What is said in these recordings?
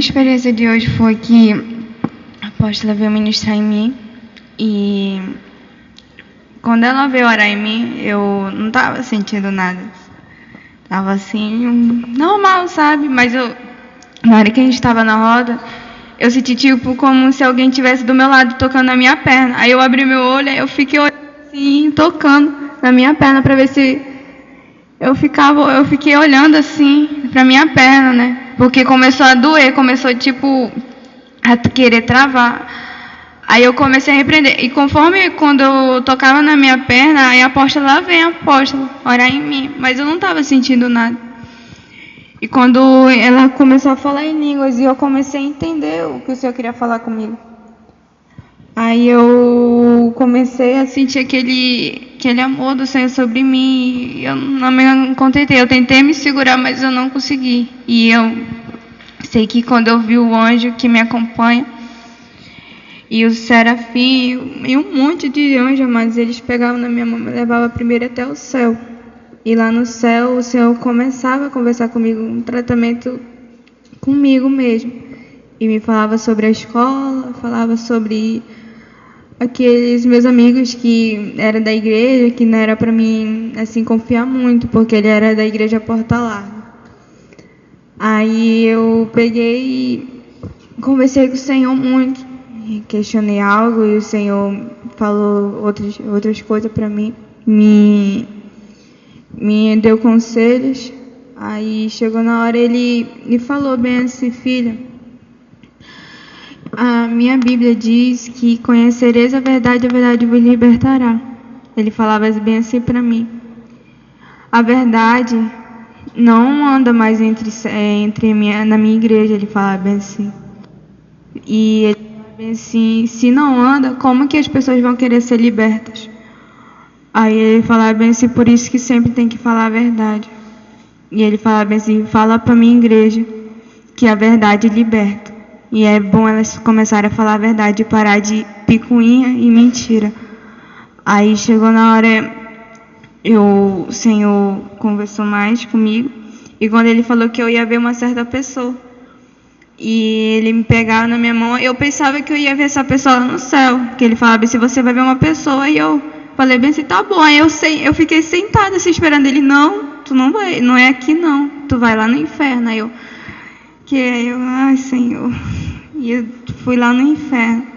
experiência de hoje foi que a apóstola veio ministrar em mim e quando ela veio orar em mim, eu não estava sentindo nada. Tava assim, normal, sabe? Mas na hora que a gente estava na roda, eu senti tipo como se alguém estivesse do meu lado tocando na minha perna. Aí eu abri meu olho, eu fiquei olhando assim, tocando na minha perna para ver se eu fiquei olhando assim pra minha perna, né? Porque começou a doer, começou tipo a querer travar. Aí eu comecei a repreender. E conforme quando eu tocava na minha perna, aí a apóstola, lá vem a apóstola orar em mim. Mas eu não estava sentindo nada. E quando ela começou a falar em línguas, e eu comecei a entender o que o Senhor queria falar comigo. Aí eu comecei a sentir aquele amor do Senhor sobre mim. E eu não me contentei. Eu tentei me segurar, mas eu não consegui. E eu sei que quando eu vi o anjo que me acompanha, e o serafim, e um monte de anjos, mas eles pegavam na minha mão e me levavam primeiro até o céu. E lá no céu o Senhor começava a conversar comigo, um tratamento comigo mesmo. E me falava sobre a escola, falava sobre aqueles meus amigos que eram da igreja, que não era para mim assim confiar muito, porque ele era da igreja Porta Larga. Aí eu peguei e conversei com o Senhor muito. Questionei algo e o Senhor falou outras coisas para mim, me deu conselhos. Aí chegou na hora, ele me falou bem assim: filha, a minha Bíblia diz que conhecereis a verdade vos libertará. Ele falava bem assim para mim. A verdade não anda mais na minha igreja, ele falava bem assim. E ele assim, se não anda, como que as pessoas vão querer ser libertas? Aí ele falava bem assim, por isso que sempre tem que falar a verdade. E ele falava bem assim, fala para minha igreja que a verdade liberta. E é bom elas começarem a falar a verdade, parar de picuinha e mentira. Aí chegou na hora, o Senhor conversou mais comigo, e quando ele falou que eu ia ver uma certa pessoa, e ele me pegava na minha mão, eu pensava que eu ia ver essa pessoa lá no céu, que ele falava, se você vai ver uma pessoa, e eu falei bem assim, tá bom. Aí eu fiquei sentada assim, esperando ele, não, tu não vai, não é aqui não, tu vai lá no inferno. Aí ai Senhor, e eu fui lá no inferno.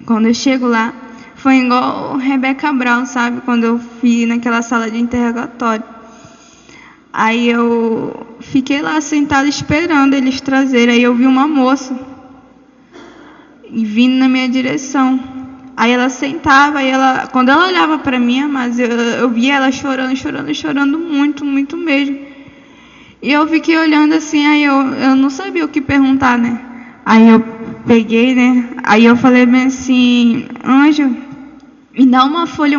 Quando eu chego lá, foi igual Rebeca Brown, sabe, quando eu fui naquela sala de interrogatório. Aí eu fiquei lá sentada esperando eles trazerem. Aí eu vi uma moça vindo na minha direção. Aí ela sentava, e quando ela olhava para mim, mas eu via ela chorando muito, muito mesmo. E eu fiquei olhando assim, aí eu não sabia o que perguntar, né? Aí eu peguei, né? Aí eu falei bem assim, anjo, me dá uma folha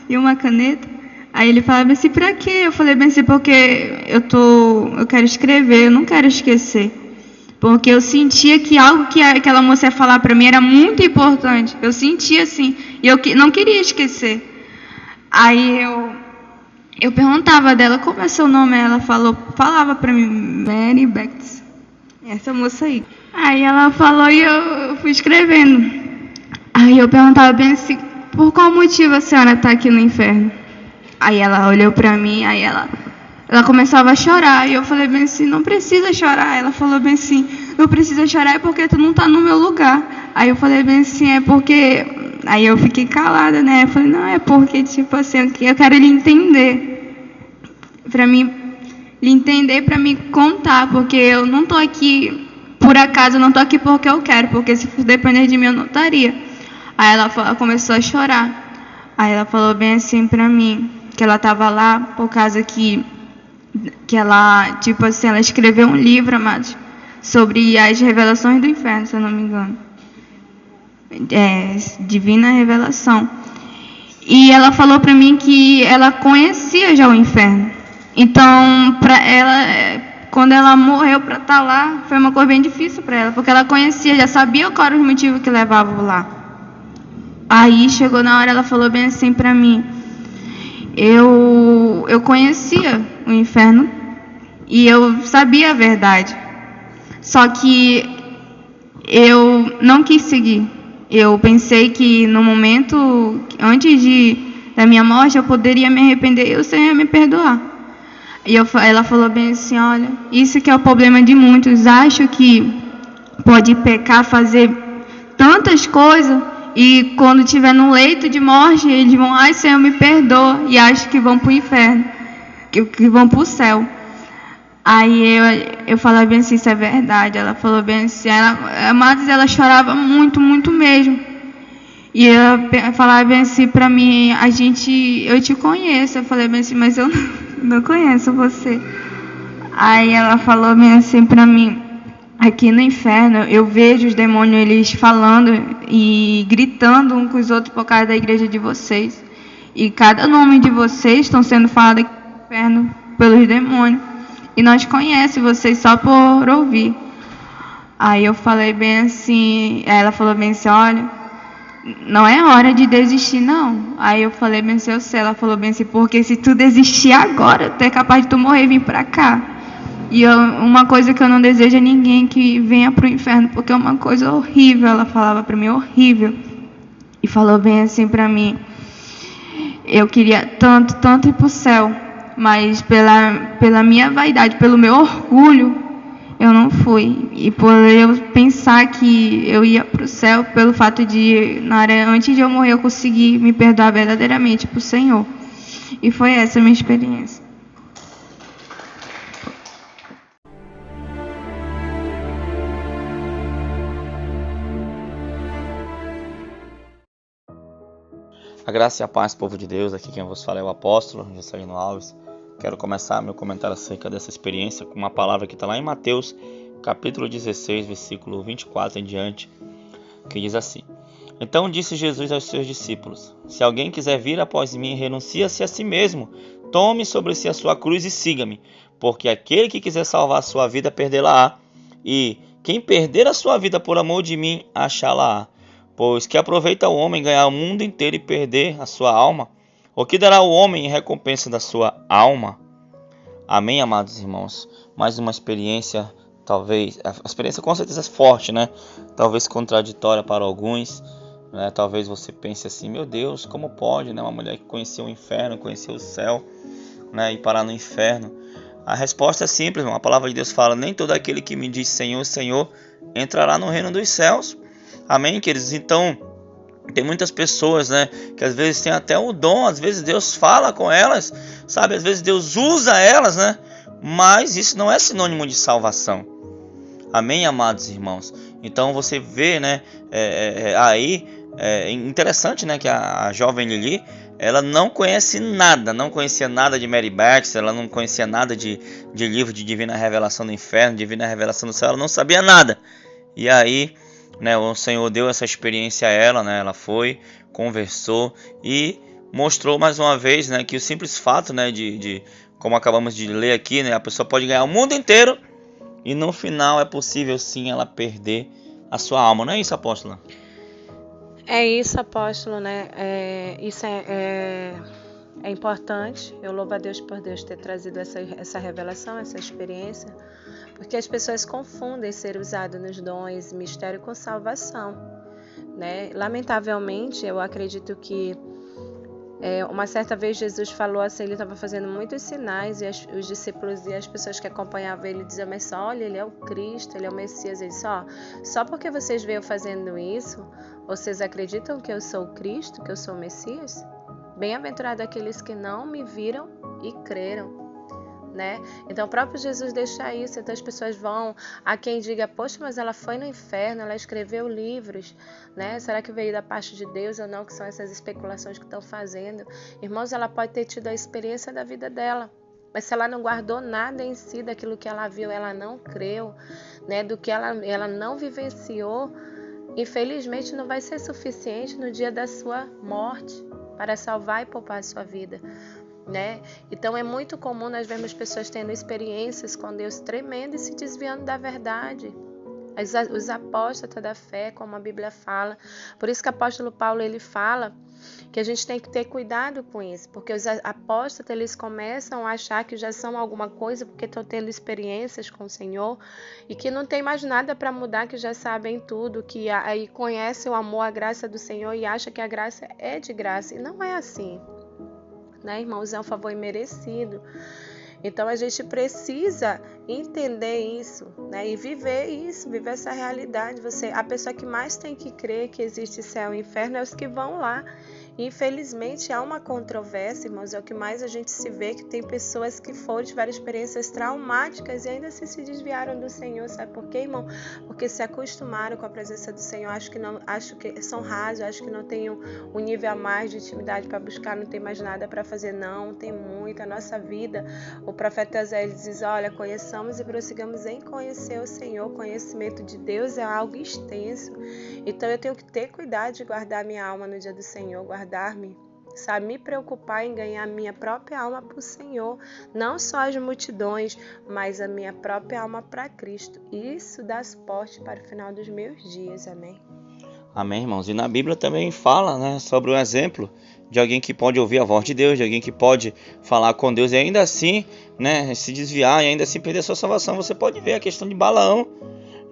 e uma caneta. Aí ele falava assim, pra quê? Eu falei bem assim, porque eu quero escrever, eu não quero esquecer. Porque eu sentia que algo que aquela moça ia falar pra mim era muito importante. Eu sentia assim, e eu não queria esquecer. Aí eu perguntava dela, como é seu nome? Ela falava pra mim, Mary Becks, essa moça aí. Aí ela falou e eu fui escrevendo. Aí eu perguntava bem assim, por qual motivo a senhora está aqui no inferno? Aí ela olhou pra mim, aí ela começava a chorar. E eu falei bem assim, não precisa chorar. Ela falou bem assim, não precisa chorar é porque tu não tá no meu lugar. Aí eu falei bem assim, é porque... Aí eu fiquei calada, né? Eu falei, não, é porque, tipo assim, eu quero ele entender. Pra mim, ele entender, pra me contar. Porque eu não tô aqui por acaso, eu não tô aqui porque eu quero. Porque se depender de mim, eu não estaria. Aí ela começou a chorar. Aí ela falou bem assim pra mim, que ela estava lá por causa que ela, tipo assim, ela escreveu um livro, amados, sobre as revelações do inferno, se eu não me engano. Divina Revelação. E ela falou para mim que ela conhecia já o inferno. Então, para ela, quando ela morreu para estar lá, foi uma coisa bem difícil para ela, porque ela conhecia, já sabia qual era o motivo que levavam lá. Aí chegou na hora, ela falou bem assim para mim, eu conhecia o inferno e eu sabia a verdade. Só que eu não quis seguir. Eu pensei que no momento, antes da minha morte, eu poderia me arrepender e o Senhor ia me perdoar. E ela falou bem assim, olha, isso que é o problema de muitos. Acham que pode pecar, fazer tantas coisas, e quando estiver no leito de morte, eles vão, ai Senhor, me perdoa, e acham que vão para o inferno, que vão para o céu. Aí eu falei bem assim, isso é verdade. Ela falou bem assim, Amados, ela chorava muito, muito mesmo. E ela falava bem assim pra mim, eu te conheço. Eu falei bem assim, mas eu não conheço você. Aí ela falou bem assim pra mim, aqui no inferno eu vejo os demônios, eles falando e gritando uns com os outros por causa da igreja de vocês. E cada nome de vocês estão sendo falados aqui no inferno pelos demônios. E nós conhecemos vocês só por ouvir. Aí eu falei bem assim, ela falou bem assim, olha, não é hora de desistir não. Aí eu falei bem assim, eu sei. Ela falou bem assim, porque se tu desistir agora, tu é capaz de tu morrer e vir pra cá. E uma coisa que eu não desejo é ninguém que venha pro inferno, porque é uma coisa horrível. Ela falava pra mim, horrível. E falou bem assim pra mim, eu queria tanto ir pro céu, mas pela minha vaidade, pelo meu orgulho, eu não fui. E por eu pensar que eu ia para o céu, pelo fato de, antes de eu morrer, eu conseguir me perdoar verdadeiramente para o Senhor. E foi essa a minha experiência. A graça e a paz, povo de Deus. Aqui quem vos fala é o apóstolo Juscelino Alves. Quero começar meu comentário acerca dessa experiência com uma palavra que está lá em Mateus, capítulo 16, versículo 24 em diante, que diz assim: Então disse Jesus aos seus discípulos: Se alguém quiser vir após mim, renuncia-se a si mesmo, tome sobre si a sua cruz e siga-me, porque aquele que quiser salvar a sua vida, perdê-la-á, e quem perder a sua vida por amor de mim, achá-la-á. Pois que aproveita o homem ganhar o mundo inteiro e perder a sua alma? O que dará o homem em recompensa da sua alma? Amém, amados irmãos? Mais uma experiência, talvez, a experiência com certeza é forte, né? Talvez contraditória para alguns, né? Talvez você pense assim, meu Deus, como pode, né? Uma mulher que conheceu o inferno, conheceu o céu, né? E parar no inferno. A resposta é simples, a palavra de Deus fala, nem todo aquele que me diz Senhor, Senhor, entrará no reino dos céus. Amém, queridos? Então, tem muitas pessoas, né, que às vezes tem até o dom, às vezes Deus fala com elas, sabe? Às vezes Deus usa elas, né? Mas isso não é sinônimo de salvação. Amém, amados irmãos? Então você vê, né, interessante, né, que a jovem Lili, ela não conhece nada, não conhecia nada de Mary Baxter, ela não conhecia nada de livro de Divina Revelação do Inferno, Divina Revelação do Céu, ela não sabia nada. E aí, né, o Senhor deu essa experiência a ela, né, ela foi, conversou e mostrou mais uma vez, né, que o simples fato, né, de como acabamos de ler aqui, né, a pessoa pode ganhar o mundo inteiro e no final é possível sim ela perder a sua alma. Não é isso, apóstola? É isso, apóstolo, né? Isso é importante. Eu louvo a Deus por Deus ter trazido essa revelação, essa experiência, porque as pessoas confundem ser usado nos dons, mistério com salvação, né? Lamentavelmente, eu acredito que uma certa vez Jesus falou assim, ele estava fazendo muitos sinais e os discípulos e as pessoas que acompanhavam ele diziam, mas olha, ele é o Cristo, ele é o Messias. Ele disse, só porque vocês veem eu fazendo isso, vocês acreditam que eu sou o Cristo, que eu sou o Messias? Bem-aventurado aqueles que não me viram e creram. Né? Então o próprio Jesus deixa isso, então as pessoas vão, há quem diga, poxa, mas ela foi no inferno, ela escreveu livros, né? Será que veio da parte de Deus ou não, que são essas especulações que estão fazendo? Irmãos, ela pode ter tido a experiência da vida dela, mas se ela não guardou nada em si daquilo que ela viu, ela não creu, né? Do que ela não vivenciou, infelizmente não vai ser suficiente no dia da sua morte para salvar e poupar a sua vida. Né? Então é muito comum nós vermos pessoas tendo experiências com Deus tremendo e se desviando da verdade. os apóstatas da fé, como a Bíblia fala. Por isso que o apóstolo Paulo ele fala que a gente tem que ter cuidado com isso, porque os apóstatas eles começam a achar que já são alguma coisa porque estão tendo experiências com o Senhor e que não tem mais nada para mudar, que já sabem tudo, que aí conhecem o amor, a graça do Senhor e acham que a graça é de graça. E não é assim, né, irmãos? É um favor imerecido. Então a gente precisa entender isso, né? E viver isso, viver essa realidade. A pessoa que mais tem que crer que existe céu e inferno é os que vão lá. Infelizmente há uma controvérsia, irmãos, é o que mais a gente se vê, que tem pessoas que tiveram experiências traumáticas e ainda assim se desviaram do Senhor. Sabe por quê, irmão? Porque se acostumaram com a presença do Senhor, acho que são rasos, acho que não tem um nível a mais de intimidade para buscar, não tem mais nada para fazer. Não, tem muito. A nossa vida, o profeta Oséias diz, olha, conheçamos e prossigamos em conhecer o Senhor. O conhecimento de Deus é algo extenso. Então eu tenho que ter cuidado de guardar minha alma no dia do Senhor, guardar-me, sabe, me preocupar em ganhar minha própria alma para o Senhor, não só as multidões, mas a minha própria alma para Cristo. Isso dá suporte para o final dos meus dias, amém? Amém, irmãos. E na Bíblia também fala, né, sobre um exemplo de alguém que pode ouvir a voz de Deus, de alguém que pode falar com Deus e ainda assim, né, se desviar e ainda assim perder a sua salvação. Você pode ver a questão de Balaão,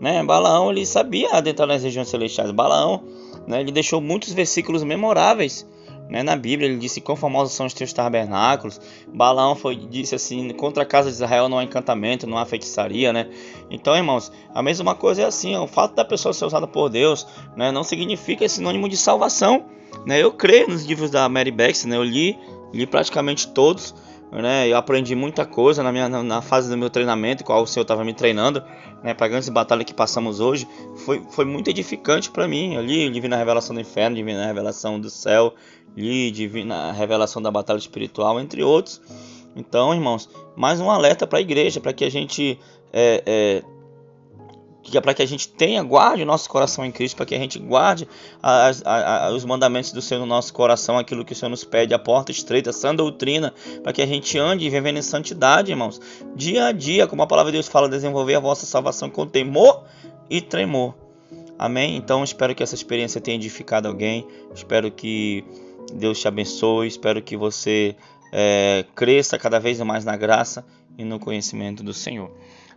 né? Balaão, ele sabia adentrar nas regiões celestiais. Balaão, né, ele deixou muitos versículos memoráveis, né, na Bíblia. Ele disse: quão famosos são os teus tabernáculos. Balaão disse assim: contra a casa de Israel não há encantamento, não há feitiçaria, né? Então, irmãos, a mesma coisa é assim, o fato da pessoa ser usada por Deus, né, não significa, é sinônimo de salvação, né? Eu creio nos livros da Mary Baxter, né? Eu li praticamente todos, né? Eu aprendi muita coisa na fase do meu treinamento, qual o Senhor estava me treinando, né, para grandes batalhas que passamos hoje. Foi muito edificante para mim. Eu vi na revelação do inferno, vi na revelação do céu, vi na revelação da batalha espiritual, entre outros. Então, irmãos, mais um alerta para a igreja, para que a gente guarde o nosso coração em Cristo, para que a gente guarde os mandamentos do Senhor no nosso coração, aquilo que o Senhor nos pede, a porta estreita, sã doutrina, para que a gente ande vivendo em santidade, irmãos, dia a dia, como a palavra de Deus fala, desenvolver a vossa salvação com temor e tremor. Amém? Então espero que essa experiência tenha edificado alguém, espero que Deus te abençoe, espero que você cresça cada vez mais na graça e no conhecimento do Senhor.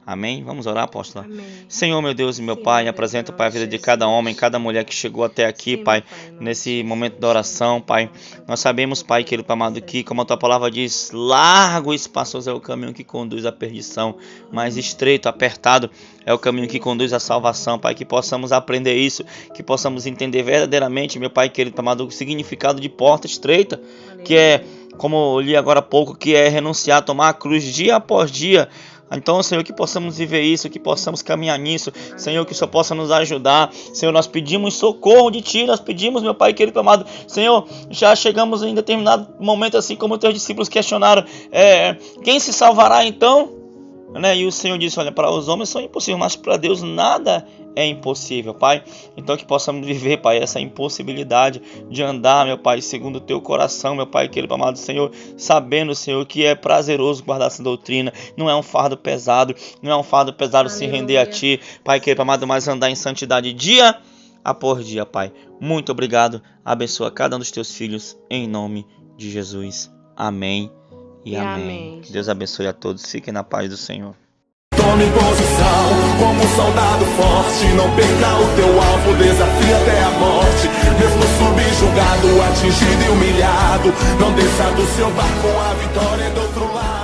Amém? Vamos orar, apóstola? Amém. Senhor, meu Deus e meu Pai, apresento, Pai, a vida de cada homem, cada mulher que chegou até aqui, Pai, nesse momento da oração, Pai. Nós sabemos, Pai, querido Pai amado, que, como a Tua palavra diz, largo e espaçoso é o caminho que conduz à perdição, mas estreito, apertado é o caminho que conduz à salvação, Pai. Que possamos aprender isso, que possamos entender verdadeiramente, meu Pai, querido Pai amado, o significado de porta estreita, que é, como eu li agora há pouco, que é renunciar, tomar a cruz dia após dia. Então, Senhor, que possamos viver isso, que possamos caminhar nisso. Senhor, que o Senhor possa nos ajudar. Senhor, nós pedimos socorro de Ti, nós pedimos, meu Pai querido amado. Senhor, já chegamos em determinado momento, assim como os Teus discípulos questionaram, quem se salvará então? Né? E o Senhor disse: olha, para os homens são impossíveis, mas para Deus nada é impossível, Pai. Então que possamos viver, Pai, essa impossibilidade de andar, meu Pai, segundo o Teu coração, meu Pai querido amado Senhor, sabendo, Senhor, que é prazeroso guardar essa doutrina, não é um fardo pesado, se render a Ti, Pai querido amado, mas andar em santidade dia após dia, Pai. Muito obrigado, abençoa cada um dos Teus filhos, em nome de Jesus. Amém. E amém. Que Deus abençoe a todos. Fiquem na paz do Senhor. Tome posição como um soldado forte. Não perca o teu alvo, desafia até a morte. Mesmo subjugado, atingido e humilhado, não desça do seu barco, a vitória é do outro lado.